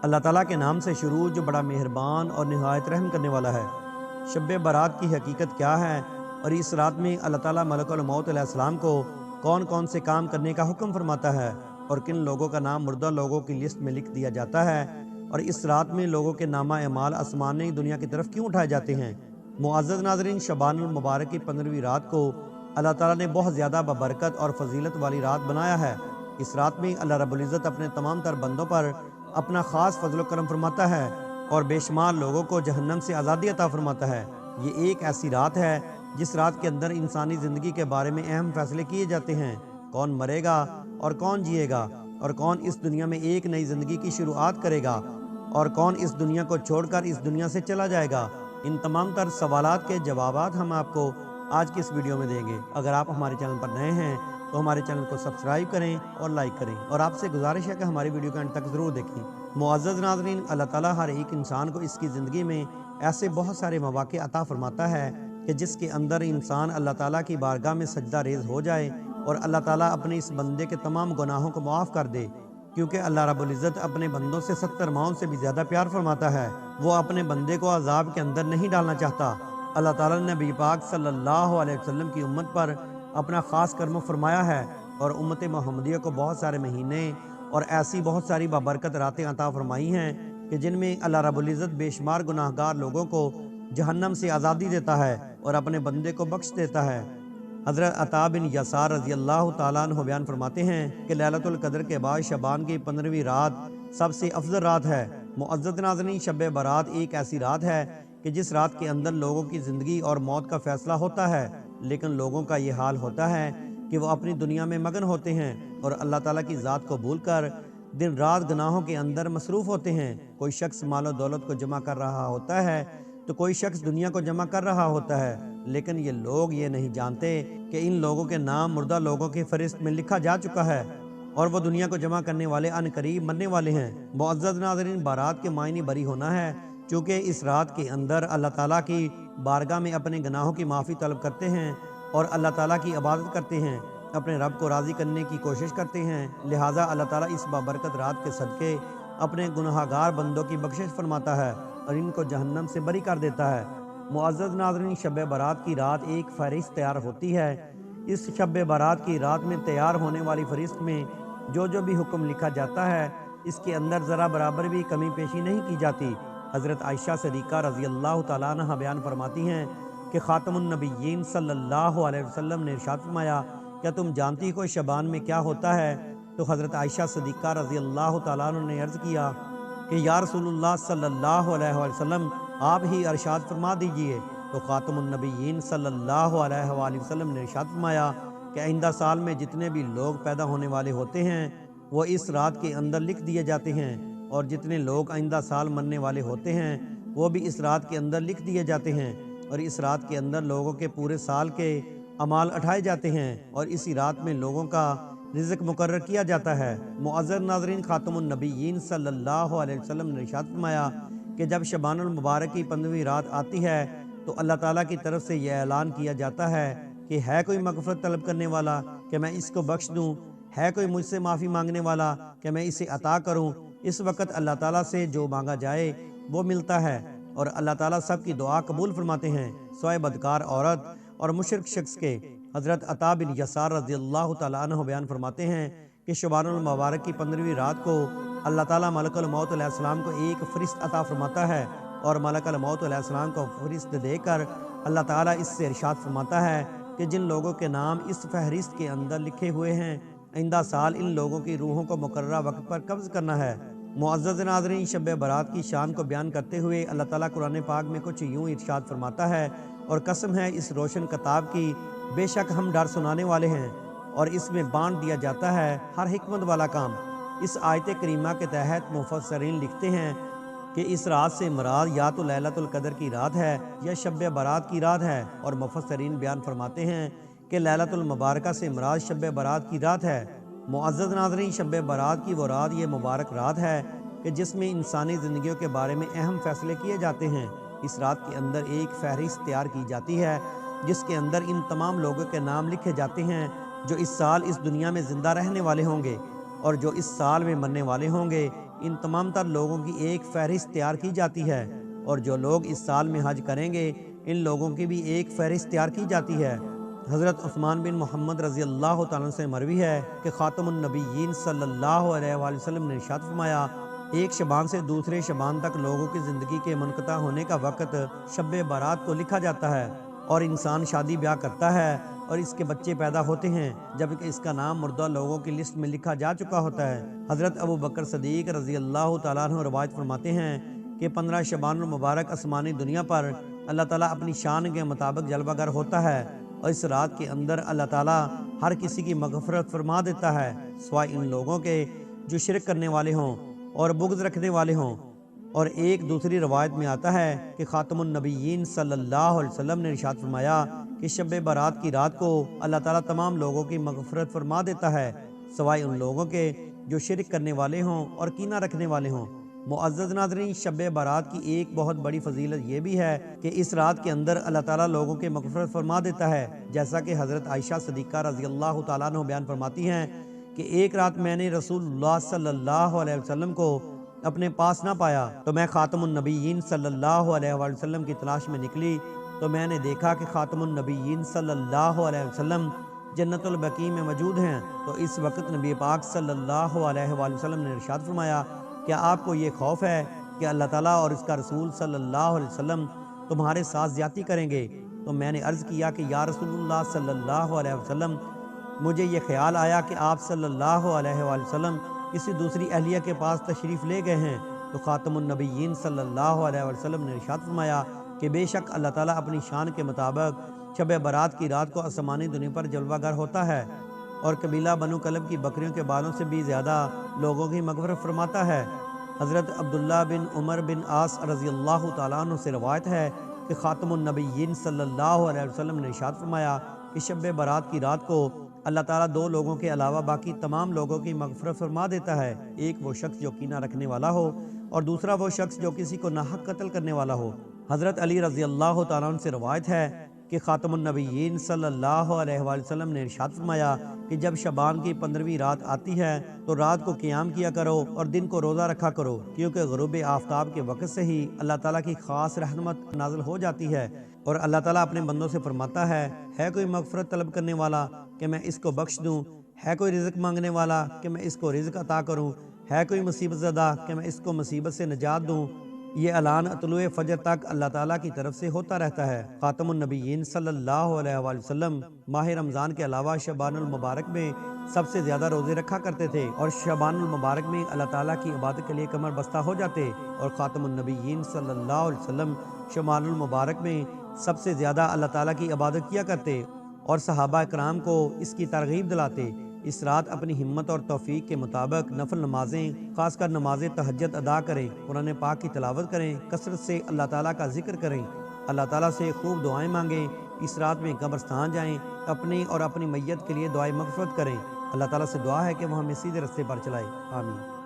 اللہ تعالیٰ کے نام سے شروع جو بڑا مہربان اور نہایت رحم کرنے والا ہے۔ شب برات کی حقیقت کیا ہے اور اس رات میں اللہ تعالیٰ ملک الموت علیہ السلام کو کون کون سے کام کرنے کا حکم فرماتا ہے اور کن لوگوں کا نام مردہ لوگوں کی لسٹ میں لکھ دیا جاتا ہے، اور اس رات میں لوگوں کے نامہ اعمال آسمانی دنیا کی طرف کیوں اٹھائے جاتے ہیں۔ معزز ناظرین، شعبان المبارک کی 15ویں رات کو اللہ تعالیٰ نے بہت زیادہ ببرکت اور فضیلت والی رات بنایا ہے۔ اس رات میں اللہ رب العزت اپنے تمام تر بندوں پر اپنا خاص فضل و کرم فرماتا ہے اور بے شمار لوگوں کو جہنم سے آزادی عطا فرماتا ہے۔ یہ ایک ایسی رات ہے جس رات کے اندر انسانی زندگی کے بارے میں اہم فیصلے کیے جاتے ہیں۔ کون مرے گا اور کون جیے گا، اور کون اس دنیا میں ایک نئی زندگی کی شروعات کرے گا، اور کون اس دنیا کو چھوڑ کر اس دنیا سے چلا جائے گا۔ ان تمام تر سوالات کے جوابات ہم آپ کو آج کی اس ویڈیو میں دیں گے۔ اگر آپ ہمارے چینل پر نئے ہیں تو ہمارے چینل کو سبسکرائب کریں اور لائک کریں، اور آپ سے گزارش ہے کہ ہماری ویڈیو کا انڈ تک ضرور دیکھیں۔ معزز ناظرین، اللہ تعالیٰ ہر ایک انسان کو اس کی زندگی میں ایسے بہت سارے مواقع عطا فرماتا ہے کہ جس کے اندر انسان اللہ تعالیٰ کی بارگاہ میں سجدہ ریز ہو جائے اور اللہ تعالیٰ اپنے اس بندے کے تمام گناہوں کو معاف کر دے، کیونکہ اللہ رب العزت اپنے بندوں سے 70 ماؤں سے بھی زیادہ پیار فرماتا ہے۔ وہ اپنے بندے کو عذاب کے اندر نہیں ڈالنا چاہتا۔ اللہ تعالیٰ نے نبی پاک صلی اللہ علیہ وسلم کی امت پر اپنا خاص کرم فرمایا ہے اور امت محمدیہ کو بہت سارے مہینے اور ایسی بہت ساری بابرکت راتیں عطا فرمائی ہیں کہ جن میں اللہ رب العزت بے شمار گناہ گار لوگوں کو جہنم سے آزادی دیتا ہے اور اپنے بندے کو بخش دیتا ہے۔ حضرت عطا بن یسار رضی اللہ تعالیٰ عنہ بیان فرماتے ہیں کہ لیلۃ القدر کے بعد شعبان کی 15ویں رات سب سے افضل رات ہے۔ معزز ناظرین، شب برات ایک ایسی رات ہے کہ جس رات کے اندر لوگوں کی زندگی اور موت کا فیصلہ ہوتا ہے، لیکن لوگوں کا یہ حال ہوتا ہے کہ وہ اپنی دنیا میں مگن ہوتے ہیں اور اللہ تعالیٰ کی ذات کو بھول کر دن رات گناہوں کے اندر مصروف ہوتے ہیں۔ کوئی شخص مال و دولت کو جمع کر رہا ہوتا ہے تو کوئی شخص دنیا کو جمع کر رہا ہوتا ہے، لیکن یہ لوگ یہ نہیں جانتے کہ ان لوگوں کے نام مردہ لوگوں کی فہرست میں لکھا جا چکا ہے اور وہ دنیا کو جمع کرنے والے ان قریب مرنے والے ہیں۔ معزز ناظرین، بارات کے معنی بری ہونا ہے، چونکہ اس رات کے اندر اللہ تعالیٰ کی بارگاہ میں اپنے گناہوں کی معافی طلب کرتے ہیں اور اللہ تعالیٰ کی عبادت کرتے ہیں، اپنے رب کو راضی کرنے کی کوشش کرتے ہیں۔ لہٰذا اللہ تعالیٰ اس بابرکت رات کے صدقے اپنے گناہ گار بندوں کی بخشش فرماتا ہے اور ان کو جہنم سے بری کر دیتا ہے۔ معزز ناظرین، شب برات کی رات ایک فہرست تیار ہوتی ہے۔ اس شب برات کی رات میں تیار ہونے والی فہرست میں جو بھی حکم لکھا جاتا ہے، اس کے اندر ذرا برابر بھی کمی پیشی نہیں کی جاتی۔ حضرت عائشہ صدیقہ رضی اللہ تعالیٰ عنہ بیان فرماتی ہیں کہ خاتم النبیین صلی اللہ علیہ وسلم نے ارشاد فرمایا، کیا تم جانتی ہو شعبان میں کیا ہوتا ہے؟ تو حضرت عائشہ صدیقہ رضی اللہ تعالیٰ عنہ نے عرض کیا کہ یا رسول اللہ صلی اللہ علیہ وسلم، آپ ہی ارشاد فرما دیجئے۔ تو خاتم النبیین صلی اللہ علیہ وآلہ وسلم نے ارشاد فرمایا کہ آئندہ سال میں جتنے بھی لوگ پیدا ہونے والے ہوتے ہیں وہ اس رات کے اندر لکھ دیے جاتے ہیں، اور جتنے لوگ آئندہ سال مرنے والے ہوتے ہیں وہ بھی اس رات کے اندر لکھ دیے جاتے ہیں، اور اس رات کے اندر لوگوں کے پورے سال کے اعمال اٹھائے جاتے ہیں، اور اسی رات میں لوگوں کا رزق مقرر کیا جاتا ہے۔ معزز ناظرین، خاتم النبیین صلی اللہ علیہ وسلم نے ارشاد فرمایا کہ جب شعبان المبارک کی 15ویں رات آتی ہے تو اللہ تعالیٰ کی طرف سے یہ اعلان کیا جاتا ہے کہ ہے کوئی مغفرت طلب کرنے والا کہ میں اس کو بخش دوں، ہے کوئی مجھ سے معافی مانگنے والا کہ میں اسے عطا کروں۔ اس وقت اللہ تعالیٰ سے جو مانگا جائے وہ ملتا ہے اور اللہ تعالیٰ سب کی دعا قبول فرماتے ہیں، سوائے بدکار عورت اور مشرک شخص کے۔ حضرت عطا بن یسار رضی اللہ تعالیٰ عنہ بیان فرماتے ہیں کہ شعبان المبارک کی 15ویں رات کو اللہ تعالیٰ ملک الموت علیہ السلام کو ایک فرشت عطا فرماتا ہے، اور ملک الموت علیہ السلام کو فرشت دے کر اللہ تعالیٰ اس سے ارشاد فرماتا ہے کہ جن لوگوں کے نام اس فہرست کے اندر لکھے ہوئے ہیں آئندہ سال ان لوگوں کی روحوں کو مقررہ وقت پر قبض کرنا ہے۔ معزز ناظرین، شب برات کی شان کو بیان کرتے ہوئے اللہ تعالیٰ قرآن پاک میں کچھ یوں ارشاد فرماتا ہے، اور قسم ہے اس روشن کتاب کی، بے شک ہم ڈر سنانے والے ہیں، اور اس میں بانٹ دیا جاتا ہے ہر حکمت والا کام۔ اس آیت کریمہ کے تحت مفسرین لکھتے ہیں کہ اس رات سے مراد یا تو لیلۃ القدر کی رات ہے یا شب برات کی رات ہے، اور مفسرین بیان فرماتے ہیں کہ لیلۃ المبارکہ سے مراد شب برات کی رات ہے۔ معزز ناظرین، شب برات کی وہ رات یہ مبارک رات ہے کہ جس میں انسانی زندگیوں کے بارے میں اہم فیصلے کیے جاتے ہیں۔ اس رات کے اندر ایک فہرست تیار کی جاتی ہے جس کے اندر ان تمام لوگوں کے نام لکھے جاتے ہیں جو اس سال اس دنیا میں زندہ رہنے والے ہوں گے اور جو اس سال میں مرنے والے ہوں گے۔ ان تمام تر لوگوں کی ایک فہرست تیار کی جاتی ہے، اور جو لوگ اس سال میں حج کریں گے ان لوگوں کی بھی ایک فہرست تیار کی جاتی ہے۔ حضرت عثمان بن محمد رضی اللہ تعالیٰ عنہ سے مروی ہے کہ خاتم النبیین صلی اللہ علیہ وآلہ وسلم نے ارشاد فرمایا، ایک شبان سے دوسرے شبان تک لوگوں کی زندگی کے منقطع ہونے کا وقت شب برات کو لکھا جاتا ہے، اور انسان شادی بیاہ کرتا ہے اور اس کے بچے پیدا ہوتے ہیں، جبکہ اس کا نام مردہ لوگوں کی لسٹ میں لکھا جا چکا ہوتا ہے۔ حضرت ابو بکر صدیق رضی اللہ تعالیٰ عنہ روایت فرماتے ہیں کہ 15 شبان المبارک آسمانی دنیا پر اللہ تعالیٰ اپنی شان کے مطابق جلوہ گر ہوتا ہے، اور اس رات کے اندر اللہ تعالیٰ ہر کسی کی مغفرت فرما دیتا ہے سوائے ان لوگوں کے جو شرک کرنے والے ہوں اور بغض رکھنے والے ہوں۔ اور ایک دوسری روایت میں آتا ہے کہ خاتم النبیین صلی اللہ علیہ وسلم نے ارشاد فرمایا کہ شب برات کی رات کو اللہ تعالیٰ تمام لوگوں کی مغفرت فرما دیتا ہے سوائے ان لوگوں کے جو شرک کرنے والے ہوں اور کینہ رکھنے والے ہوں۔ معزز ناظرین، شب برات کی ایک بہت بڑی فضیلت یہ بھی ہے کہ اس رات کے اندر اللہ تعالیٰ لوگوں کے مغفرت فرما دیتا ہے، جیسا کہ حضرت عائشہ صدیقہ رضی اللہ تعالیٰ عنہ بیان فرماتی ہیں کہ ایک رات میں نے رسول اللہ صلی اللہ علیہ وسلم کو اپنے پاس نہ پایا، تو میں خاتم النبیین صلی اللہ علیہ وآلہ وسلم کی تلاش میں نکلی، تو میں نے دیکھا کہ خاتم النبیین صلی اللہ علیہ وسلم جنت البقیع میں موجود ہیں۔ تو اس وقت نبی پاک صلی اللہ علیہ وآلہ وسلم نے ارشاد فرمایا، کیا آپ کو یہ خوف ہے کہ اللہ تعالیٰ اور اس کا رسول صلی اللہ علیہ وسلم تمہارے ساتھ زیادتی کریں گے؟ تو میں نے عرض کیا کہ یا رسول اللہ صلی اللہ علیہ وسلم، مجھے یہ خیال آیا کہ آپ صلی اللہ علیہ وآلہ وسلم کسی دوسری اہلیہ کے پاس تشریف لے گئے ہیں۔ تو خاتم النبیین صلی اللہ علیہ وسلم نے ارشاد فرمایا کہ بے شک اللہ تعالیٰ اپنی شان کے مطابق شب برات کی رات کو آسمانی دنیا پر جلوہ گر ہوتا ہے، اور قبیلہ بنو کلب کی بکریوں کے بالوں سے بھی زیادہ لوگوں کی مغفرت فرماتا ہے۔ حضرت عبداللہ بن عمر بن عاص رضی اللہ تعالیٰ عنہ سے روایت ہے کہ خاتم النبیین صلی اللہ علیہ وسلم نے ارشاد فرمایا کہ شب برات کی رات کو اللہ تعالیٰ دو لوگوں کے علاوہ باقی تمام لوگوں کی مغفرت فرما دیتا ہے، ایک وہ شخص جو کینہ رکھنے والا ہو، اور دوسرا وہ شخص جو کسی کو ناحق قتل کرنے والا ہو۔ حضرت علی رضی اللہ تعالیٰ عنہ سے روایت ہے کہ خاتم النبیین صلی اللہ علیہ وآلہ وسلم نے ارشاد فرمایا کہ جب شعبان کی 15ویں رات آتی ہے تو رات کو قیام کیا کرو اور دن کو روزہ رکھا کرو، کیونکہ غروب آفتاب کے وقت سے ہی اللہ تعالیٰ کی خاص رحمت نازل ہو جاتی ہے، اور اللہ تعالیٰ اپنے بندوں سے فرماتا ہے کوئی مغفرت طلب کرنے والا کہ میں اس کو بخش دوں، ہے کوئی رزق مانگنے والا کہ میں اس کو رزق عطا کروں، ہے کوئی مصیبت زدہ کہ میں اس کو مصیبت سے نجات دوں۔ یہ اعلان طلوع فجر تک اللہ تعالیٰ کی طرف سے ہوتا رہتا ہے۔ خاتم النبیین صلی اللہ علیہ وآلہ وسلم ماہ رمضان کے علاوہ شعبان المبارک میں سب سے زیادہ روزے رکھا کرتے تھے، اور شعبان المبارک میں اللہ تعالیٰ کی عبادت کے لیے کمر بستہ ہو جاتے، اور خاتم النبیین صلی اللہ علیہ وسلم شعبان المبارک میں سب سے زیادہ اللہ تعالیٰ کی عبادت کیا کرتے، اور صحابہ کرام کو اس کی ترغیب دلاتے۔ اس رات اپنی ہمت اور توفیق کے مطابق نفل نمازیں، خاص کر نماز تہجد ادا کریں، قرآن پاک کی تلاوت کریں، کثرت سے اللہ تعالیٰ کا ذکر کریں، اللہ تعالیٰ سے خوب دعائیں مانگیں، اس رات میں قبرستان جائیں، اپنی اور اپنی میت کے لیے دعائیں مغفرت کریں۔ اللہ تعالیٰ سے دعا ہے کہ وہ ہمیں سیدھے رستے پر چلائے، آمین۔